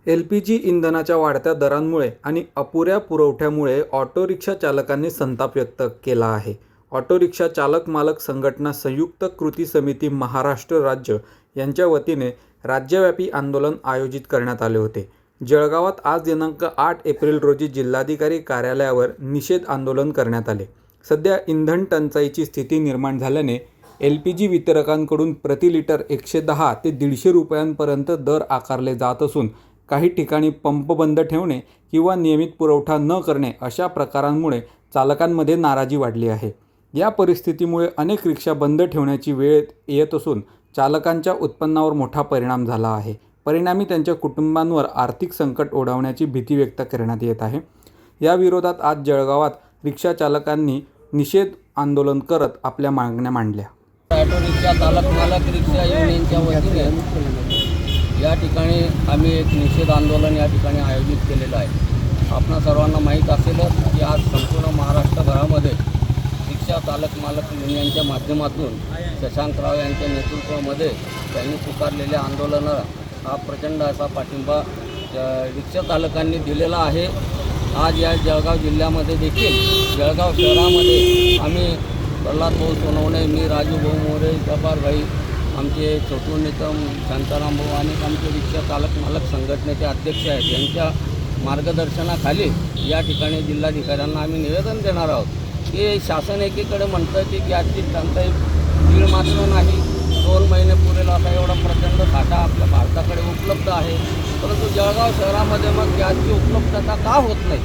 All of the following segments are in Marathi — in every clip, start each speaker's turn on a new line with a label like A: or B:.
A: LPG इंधनाच्या वाढत्या दरांमुळे आणि अपुऱ्या पुरवठ्यामुळे ऑटो रिक्षा चालकांनी संताप व्यक्त केला आहे. ऑटो रिक्षा चालक मालक संघटना संयुक्त कृती समिती महाराष्ट्र राज्य यांच्या वतीने राज्यव्यापी आंदोलन आयोजित करण्यात आले होते. जळगावात आज दिनांक 8 एप्रिल रोजी जिल्हाधिकारी कार्यालयावर निषेध आंदोलन करण्यात आले. सध्या इंधन टंचाईची स्थिती निर्माण झाल्याने LPG वितरकांकडून प्रति लिटर 110 ते 150 रुपयांपर्यंत दर आकारले जात असून काही ठिकाणी पंप बंद ठेवणे किंवा नियमित पुरवठा न करणे अशा प्रकारांमुळे चालकांमध्ये नाराजी वाढली आहे. या परिस्थितीमुळे अनेक रिक्षा बंद ठेवण्याची वेळ येत असून चालकांच्या उत्पन्नावर मोठा परिणाम झाला आहे. परिणामी त्यांच्या कुटुंबांवर आर्थिक संकट ओढवण्याची भीती व्यक्त करण्यात येत आहे. या विरोधात आज जळगावात रिक्षा चालकांनी निषेध आंदोलन करत आपल्या मागण्या मांडल्या.
B: ऑटो रिक्षा चालक मालक रिक्षा युनियनच्या वतीने या ठिकाणी आम्ही एक निषेध आंदोलन या ठिकाणी आयोजित केलेलं आहे. आपणा सर्वांना माहीत असेलच की आज संपूर्ण महाराष्ट्रभरामध्ये रिक्षा चालक मालक युनियनच्या माध्यमातून शशांकराव यांच्या नेतृत्वामध्ये त्यांनी पुकारलेल्या आंदोलनाला हा प्रचंड असा पाठिंबा रिक्षा चालकांनी दिलेला आहे. आज या जळगाव जिल्ह्यामध्ये देखील जळगाव शहरामध्ये आम्ही प्रल्हाद भाऊ सोनवणे, मी राजू भाऊ मोरे, जब्बार भाई, आमचे छोटू निकम, शांताराम भाऊ आणि आमचे रिक्षा चालक मालक संघटनेचे अध्यक्ष आहेत यांच्या मार्गदर्शनाखाली या ठिकाणी जिल्हाधिकाऱ्यांना आम्ही निवेदन देणार आहोत की शासन एकीकडे म्हणतं की गॅसची टंचाई दीड मात्र नाही, 2 महिने पुरेल असा एवढा प्रचंड साठा आपल्या भारताकडे उपलब्ध आहे, परंतु जळगाव शहरामध्ये मग गॅसची उपलब्धता का होत नाही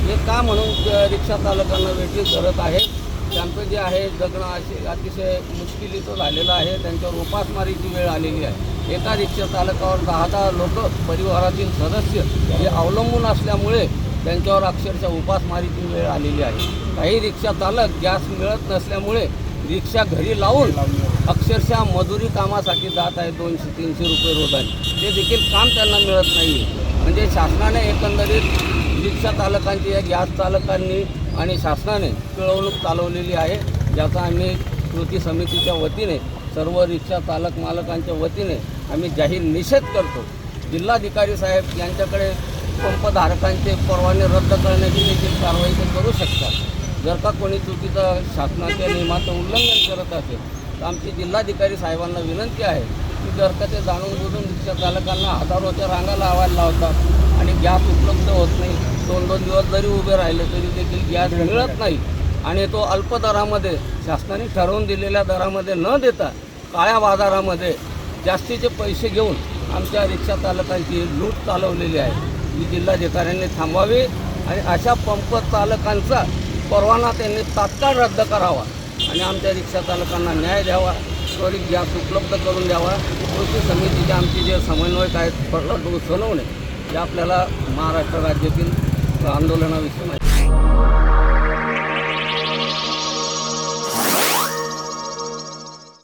B: हे का म्हणून रिक्षा चालकांना वेठीस धरत आहे. त्यांचं जे आहे जगणं अतिशय मुश्किलीचं झालेलं आहे. त्यांच्यावर उपासमारीची वेळ आलेली आहे. एका रिक्षा चालकावर 10 लोक परिवारातील सदस्य हे अवलंबून असल्यामुळे त्यांच्यावर अक्षरशः उपासमारीची वेळ आलेली आहे. काही रिक्षा चालक गॅस मिळत नसल्यामुळे रिक्षा घरी लावून अक्षरशः मजुरी कामासाठी जात आहे 200-300 रुपये रोजाने. ते देखील काम त्यांना मिळत नाही. म्हणजे शासनाने एकंदरीत रिक्षा चालकांची या गॅस चालकांनी आणि शासनाने पिळवणूक चालवलेली आहे, ज्याचा आम्ही कृती समितीच्या वतीने सर्व रिक्षा चालक मालकांच्या वतीने आम्ही जाहीर निषेध करतो. जिल्हाधिकारी साहेब यांच्याकडे पंपधारकांचे परवाने रद्द करण्याची देखील कारवाई ते करू शकतात. जर का कोणी चुकीचं शासनाच्या नियमाचं उल्लंघन करत असेल तर आमची जिल्हाधिकारी साहेबांना विनंती आहे की जर का ते जाणून बुजून रिक्षा चालकांना हजारोच्या रांगा लावायला लावतात आणि गॅस उपलब्ध होत नाही, 2-2 दिवस जरी उभे राहिले तरी देखील गॅस मिळत नाही आणि तो अल्प दरामध्ये शासनाने ठरवून दिलेल्या दरामध्ये न देता काळ्या बाजारामध्ये जास्तीचे पैसे घेऊन आमच्या रिक्षा चालकांची लूट चालवलेली आहे. ही जिल्हाधिकाऱ्यांनी थांबवावी आणि अशा पंप चालकांचा परवाना त्यांनी तात्काळ रद्द करावा आणि आमच्या रिक्षा चालकांना न्याय द्यावा, त्वरित गॅस उपलब्ध करून द्यावा. कृती समितीचे आमचे जे समन्वयक आहेत प्रल्हाद भाऊ सोनवणे हे आपल्याला महाराष्ट्र राज्यातील आंदोलनाविषयी माहिती